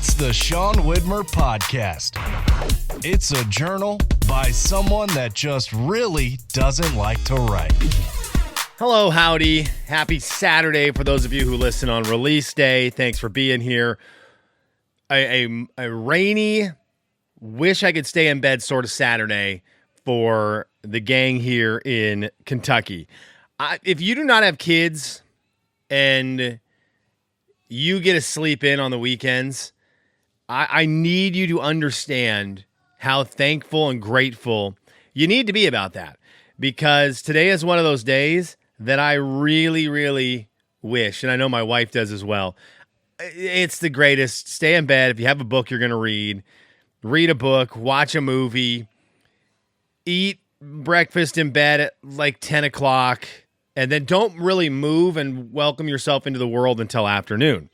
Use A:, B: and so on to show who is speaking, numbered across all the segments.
A: It's the Sean Widmer Podcast. It's a journal by someone that just really doesn't like to write.
B: Hello, howdy. Happy Saturday for those of you who listen on release day. Thanks for being here. A rainy, wish I could stay in bed sort of Saturday for the gang here in Kentucky. If you do not have kids and you get to sleep in on the weekends, I need you to understand how thankful and grateful you need to be about that. Because today is one of those days that I really, really wish, and I know my wife does as well, it's the greatest. Stay in bed. If you have a book you're going to read a book, watch a movie, eat breakfast in bed at like 10 o'clock, and then don't really move and welcome yourself into the world until afternoon.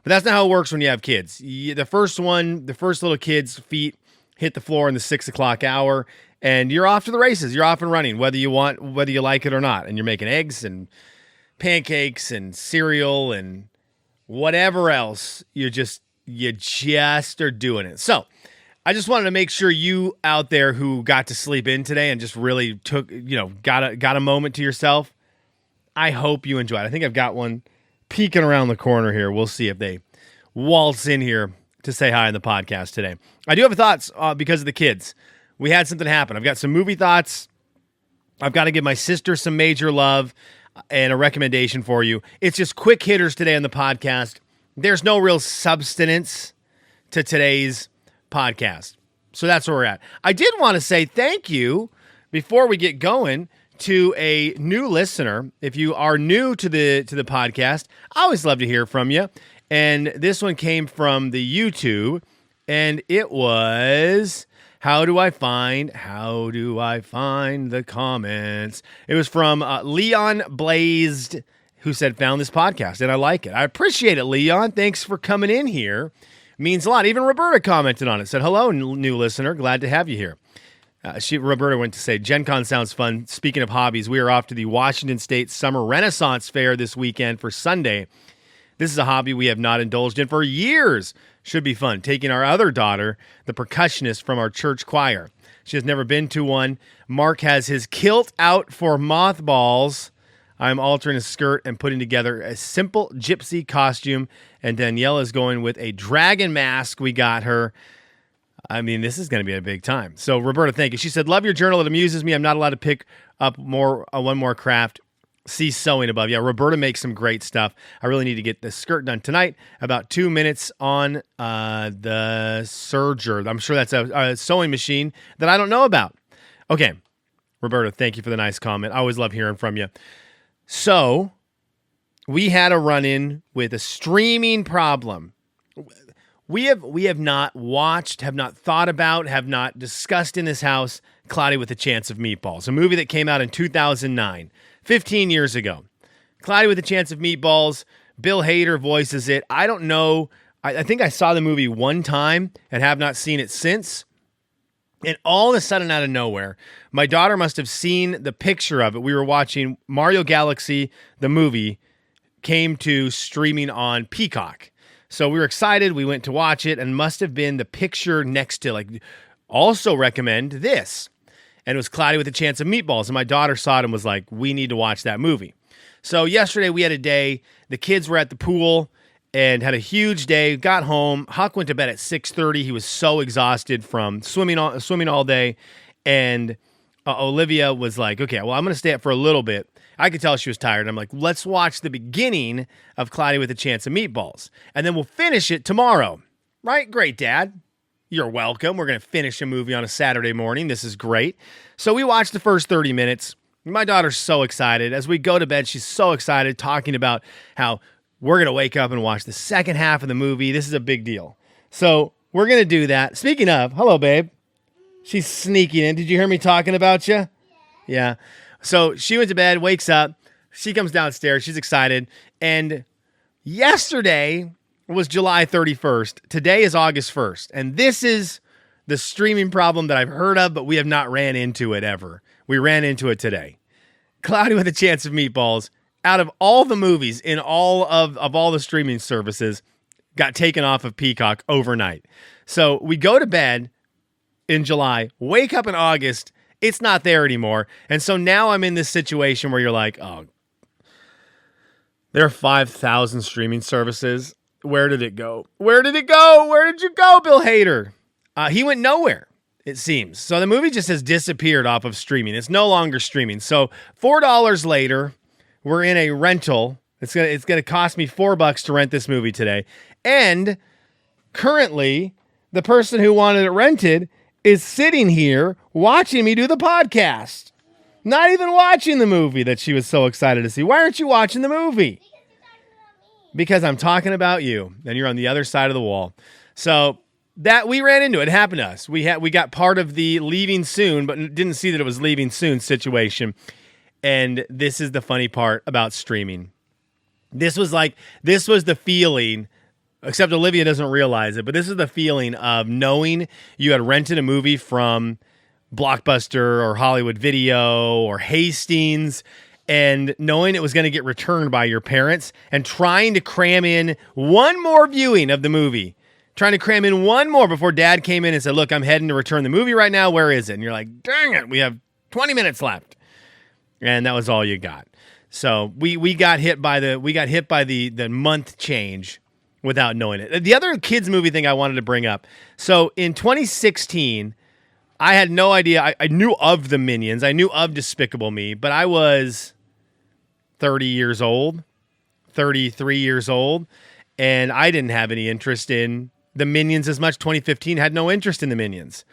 B: But that's not how it works when you have kids. The first little kid's feet hit the floor in the 6 o'clock hour, and you're off to the races. You're off and running, whether you like it or not. And you're making eggs and pancakes and cereal and whatever else. You just are doing it. So I just wanted to make sure you out there who got to sleep in today and just really got a moment to yourself, I hope you enjoyed. I think I've got one peeking around the corner here. We'll see if they waltz in here to say hi on the podcast today. I do have thoughts because of the kids. We had something happen. I've got some movie thoughts. I've got to give my sister some major love and a recommendation for you. It's just quick hitters today on the podcast. There's no real substance to today's podcast. So that's where we're at. I did want to say thank you before we get going to a new listener. If you are new to the podcast, I always love to hear from you. And this one came from the YouTube, and it was, how do I find the comments? It was from Leon Blazed, who said, found this podcast, and I like it. I appreciate it, Leon. Thanks for coming in here. Means a lot. Even Roberta commented on it, said, hello, new listener. Glad to have you here. Roberta went to say, Gen Con sounds fun. Speaking of hobbies, we are off to the Washington State Summer Renaissance Fair this weekend for Sunday. This is a hobby we have not indulged in for years. Should be fun. Taking our other daughter, the percussionist from our church choir. She has never been to one. Mark has his kilt out for mothballs. I'm altering a skirt and putting together a simple gypsy costume. And Danielle is going with a dragon mask we got her. I mean, this is going to be a big time. So, Roberta, thank you. She said, love your journal. It amuses me. I'm not allowed to pick up one more craft. See sewing above. Yeah, Roberta makes some great stuff. I really need to get the skirt done tonight. About 2 minutes on the serger. I'm sure that's a sewing machine that I don't know about. Okay, Roberta, thank you for the nice comment. I always love hearing from you. So, we had a run-in with a streaming problem. We have not watched, have not thought about, have not discussed in this house Cloudy with a Chance of Meatballs, a movie that came out in 2009, 15 years ago. Cloudy with a Chance of Meatballs, Bill Hader voices it. I don't know. I think I saw the movie one time and have not seen it since. And all of a sudden, out of nowhere, my daughter must have seen the picture of it. We were watching Mario Galaxy, the movie, came to streaming on Peacock. So we were excited. We went to watch it and must have been the picture next to, also recommend this. And it was Cloudy with a Chance of Meatballs. And my daughter saw it and was like, we need to watch that movie. So yesterday we had a day. The kids were at the pool and had a huge day. Got home. Huck went to bed at 6:30. He was so exhausted from swimming all day. And Olivia was like, okay, well, I'm going to stay up for a little bit. I could tell she was tired. I'm like, let's watch the beginning of Cloudy with a Chance of Meatballs. And then we'll finish it tomorrow. Right? Great, Dad. You're welcome. We're going to finish a movie on a Saturday morning. This is great. So we watched the first 30 minutes. My daughter's so excited. As we go to bed, she's so excited, talking about how we're going to wake up and watch the second half of the movie. This is a big deal. So we're going to do that. Speaking of, hello, babe. She's sneaking in. Did you hear me talking about you? Yeah. So she went to bed, wakes up. She comes downstairs. She's excited. And yesterday was July 31st. Today is August 1st. And this is the streaming problem that I've heard of, but we have not ran into it ever. We ran into it today. Cloudy with a Chance of Meatballs, out of all the movies in all of all the streaming services, got taken off of Peacock overnight. So we go to bed in July, wake up in August, it's not there anymore. And so now I'm in this situation where you're like, oh, there are 5,000 streaming services. Where did it go? Where did it go? Where did you go, Bill Hader? He went nowhere, it seems. So the movie just has disappeared off of streaming. It's no longer streaming. So $4 later, we're in a rental. It's gonna cost me $4 to rent this movie today. And currently, the person who wanted it rented is sitting here watching me do the podcast. Not even watching the movie that she was so excited to see. Why aren't you watching the movie? Because I'm talking about you, and you're on the other side of the wall. So that we ran into it. It happened to us. We got part of the leaving soon, but didn't see that it was leaving soon situation. And this is the funny part about streaming. This was the feeling, except Olivia doesn't realize it, but this is the feeling of knowing you had rented a movie from Blockbuster or Hollywood Video or Hastings, and knowing it was going to get returned by your parents and trying to cram in one more viewing of the movie, trying to cram in one more before dad came in and said, look, I'm heading to return the movie right now. Where is it? And you're like, dang it, we have 20 minutes left. And that was all you got. So we got hit by the month change without knowing it. The other kids movie thing I wanted to bring up. So in 2016, I had no idea. I knew of the Minions. I knew of Despicable Me, but I was 30 years old, 33 years old, and I didn't have any interest in the Minions as much. 2015 had no interest in the Minions.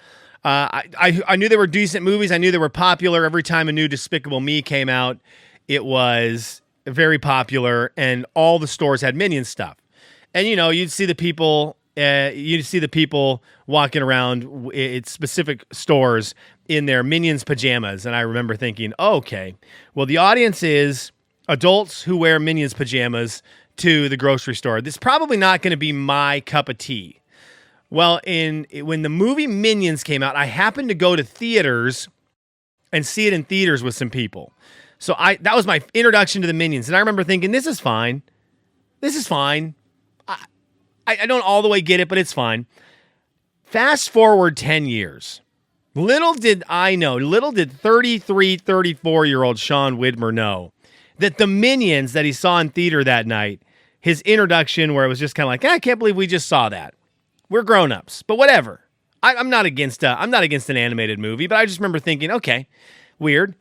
B: I knew they were decent movies. I knew they were popular. Every time a new Despicable Me came out, it was very popular, and all the stores had Minions stuff. And you'd see the people. Walking around at specific stores in their Minions pajamas, and I remember thinking, okay, well, the audience is adults who wear Minions pajamas to the grocery store. This is probably not going to be my cup of tea. Well, when the movie Minions came out, I happened to go to theaters and see it in theaters with some people. So that was my introduction to the Minions, and I remember thinking, this is fine. This is fine. I don't all the way get it, but it's fine. Fast forward 10 years. Little did 33, 34-year-old Sean Widmer know that the Minions that he saw in theater that night, his introduction where it was just kind of like, I can't believe we just saw that. We're grown-ups, but whatever. I'm not against an animated movie, but I just remember thinking, okay, weird.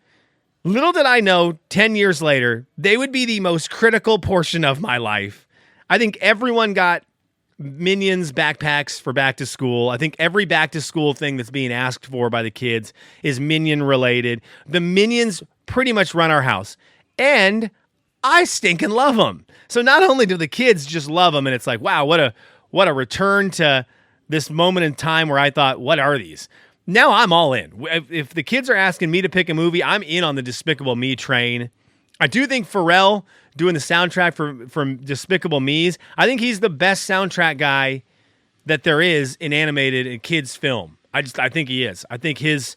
B: Little did I know 10 years later, they would be the most critical portion of my life. I think everyone got Minions backpacks for back to school. I think every back to school thing that's being asked for by the kids is Minion related. The Minions pretty much run our house, and I stinking love them. So not only do the kids just love them, and it's like, wow, what a return to this moment in time where I thought, what are these? Now I'm all in. If the kids are asking me to pick a movie, I'm in on the Despicable Me train. I do think Pharrell doing the soundtrack from Despicable Me's, I think he's the best soundtrack guy that there is in animated and kids film. I think he is. I think his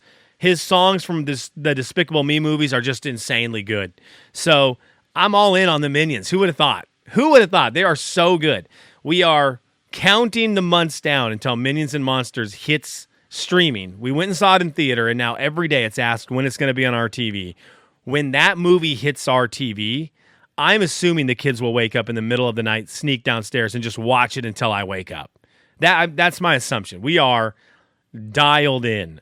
B: songs from the Despicable Me movies are just insanely good. So I'm all in on the Minions. Who would have thought? Who would have thought? They are so good. We are counting the months down until Minions and Monsters hits streaming. We went and saw it in theater, and now every day it's asked when it's going to be on our TV. When that movie hits our TV, I'm assuming the kids will wake up in the middle of the night, sneak downstairs, and just watch it until I wake up. That's my assumption. We are dialed in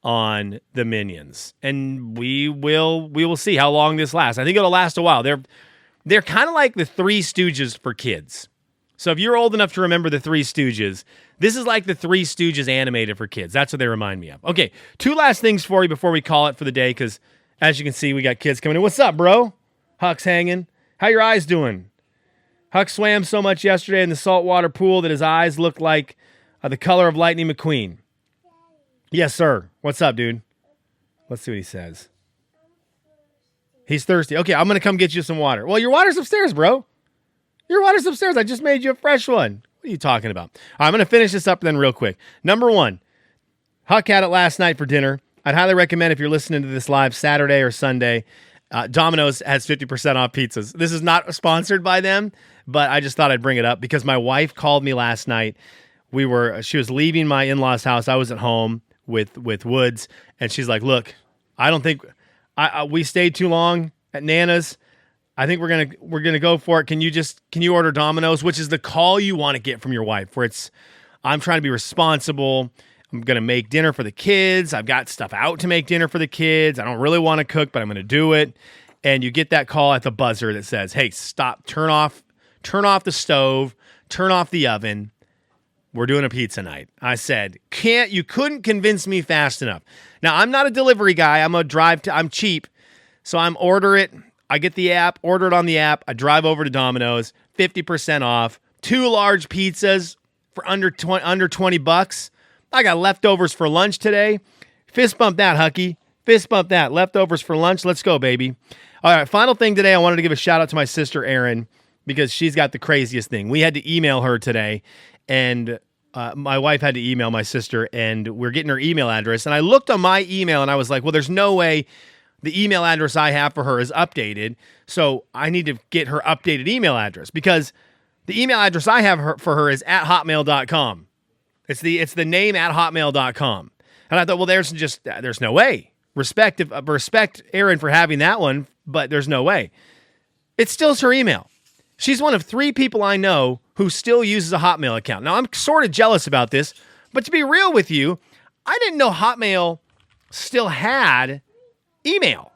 B: on the Minions, and we will see how long this lasts. I think it'll last a while. They're kind of like the Three Stooges for kids. So if you're old enough to remember the Three Stooges, this is like the Three Stooges animated for kids. That's what they remind me of. Okay, two last things for you before we call it for the day, because as you can see, we got kids coming in. What's up, bro? Huck's hanging. How your eyes doing? Huck swam so much yesterday in the saltwater pool that his eyes looked like the color of Lightning McQueen. Yes, sir. What's up, dude? Let's see what he says. He's thirsty. Okay, I'm going to come get you some water. Well, your water's upstairs, bro. Your water's upstairs. I just made you a fresh one. What are you talking about? All right, I'm going to finish this up then real quick. Number one, Huck had it last night for dinner. I'd highly recommend if you're listening to this live Saturday or Sunday, Domino's has 50% off pizzas. This is not sponsored by them, but I just thought I'd bring it up because my wife called me last night. She was leaving my in-laws' house. I was at home with Woods, and she's like, "Look, I don't think we stayed too long at Nana's. I think we're gonna go for it. Can you order Domino's?" Which is the call you want to get from your wife, where I'm trying to be responsible. I'm going to make dinner for the kids. I've got stuff out to make dinner for the kids. I don't really want to cook, but I'm going to do it. And you get that call at the buzzer that says, "Hey, stop, turn off the stove, turn off the oven. We're doing a pizza night." I said, you couldn't convince me fast enough. Now, I'm not a delivery guy. I'm cheap. So I'm order it. I get the app, order it on the app. I drive over to Domino's, 50% off, 2 large pizzas for under $20. I got leftovers for lunch today. Fist bump that, Hucky. Fist bump that. Leftovers for lunch. Let's go, baby. All right, final thing today, I wanted to give a shout out to my sister, Erin, because she's got the craziest thing. We had to email her today, and my wife had to email my sister, and we're getting her email address. And I looked on my email, and I was like, well, there's no way the email address I have for her is updated, so I need to get her updated email address because the email address I have for her is at hotmail.com. It's the name at hotmail.com. And I thought, well, there's no way. Respect Erin for having that one, but there's no way. It still's her email. She's one of 3 people I know who still uses a Hotmail account. Now, I'm sort of jealous about this, but to be real with you, I didn't know Hotmail still had email.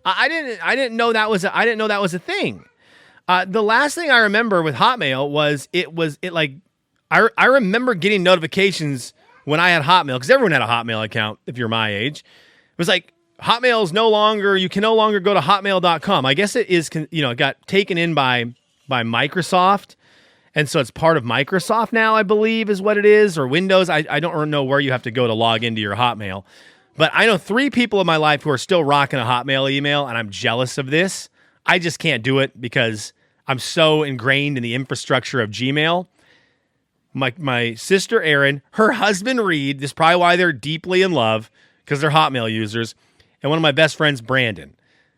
B: I didn't know that was a thing. The last thing I remember with Hotmail was I remember getting notifications when I had Hotmail, because everyone had a Hotmail account if you're my age. It was like, Hotmail is you can no longer go to hotmail.com. I guess it is, it got taken in by Microsoft. And so it's part of Microsoft now, I believe is what it is, or Windows. I don't know where you have to go to log into your Hotmail. But I know 3 people in my life who are still rocking a Hotmail email, and I'm jealous of this. I just can't do it because I'm so ingrained in the infrastructure of Gmail. My sister, Erin, her husband, Reed, this is probably why they're deeply in love, because they're Hotmail users, and one of my best friends, Brandon.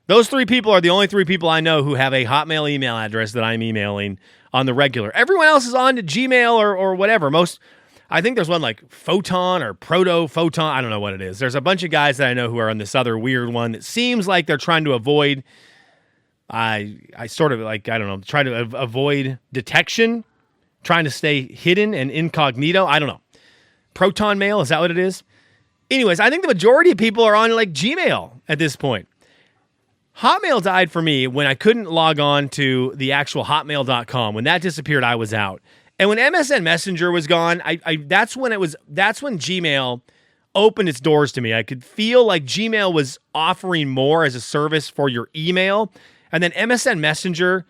B: Those 3 people are the only 3 people I know who have a Hotmail email address that I'm emailing on the regular. Everyone else is on to Gmail or whatever. I think there's one like Photon or Proto-Photon. I don't know what it is. There's a bunch of guys that I know who are on this other weird one that seems like they're trying to avoid, I sort of like, I don't know, try to avoid detection, trying to stay hidden and incognito. I don't know. Proton Mail, is that what it is? Anyways, I think the majority of people are on like Gmail at this point. Hotmail died for me when I couldn't log on to the actual hotmail.com. When that disappeared, I was out. And when MSN Messenger was gone, that's when Gmail opened its doors to me. I could feel like Gmail was offering more as a service for your email. And then MSN Messenger,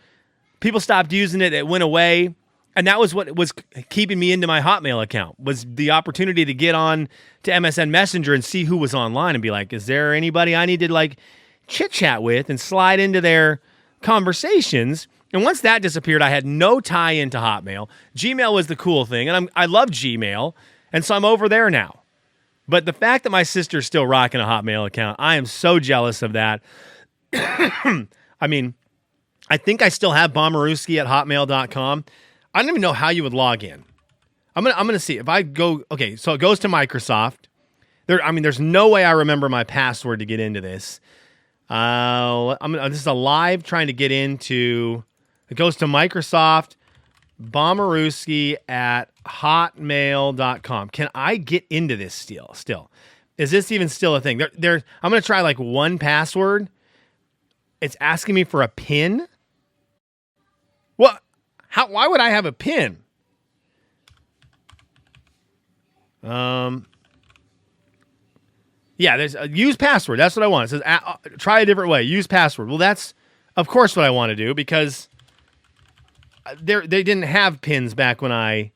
B: people stopped using it. It went away. And that was what was keeping me into my Hotmail account, was the opportunity to get on to MSN Messenger and see who was online and be like, is there anybody I need to like chit chat with and slide into their conversations? And once that disappeared, I had no tie into Hotmail. Gmail was the cool thing, and I love Gmail, and so I'm over there now. But the fact that my sister's still rocking a Hotmail account, I am so jealous of that. I mean, I think I still have Bommarewski at hotmail.com. I don't even know how you would log in. I'm gonna see if I go. Okay, so it goes to Microsoft. There's no way I remember my password to get into this. This is a live trying to get into. It goes to Microsoft, Bommarewski at hotmail.com. Can I get into this still? Is this even still a thing? I'm going to try like one password. It's asking me for a PIN. What? Why would I have a PIN? Yeah, there's a use password. That's what I want. It says try a different way. Use password. Well, that's of course what I want to do because they didn't have pins back when I.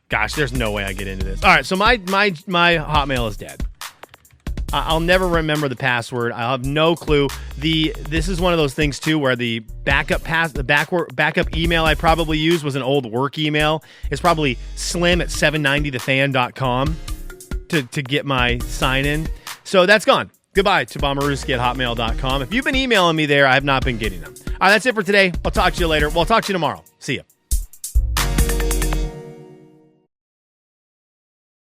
B: Gosh, there's no way I get into this. All right, so my Hotmail is dead. I'll never remember the password. I'll have no clue. This is one of those things too where the backup email I probably used was an old work email. It's probably slim@790thefan.com to get my sign in. So that's gone. Goodbye to bomberuski@hotmail.com. If you've been emailing me there, I have not been getting them. All right, that's it for today. I'll talk to you later. Well, I'll talk to you tomorrow. See ya.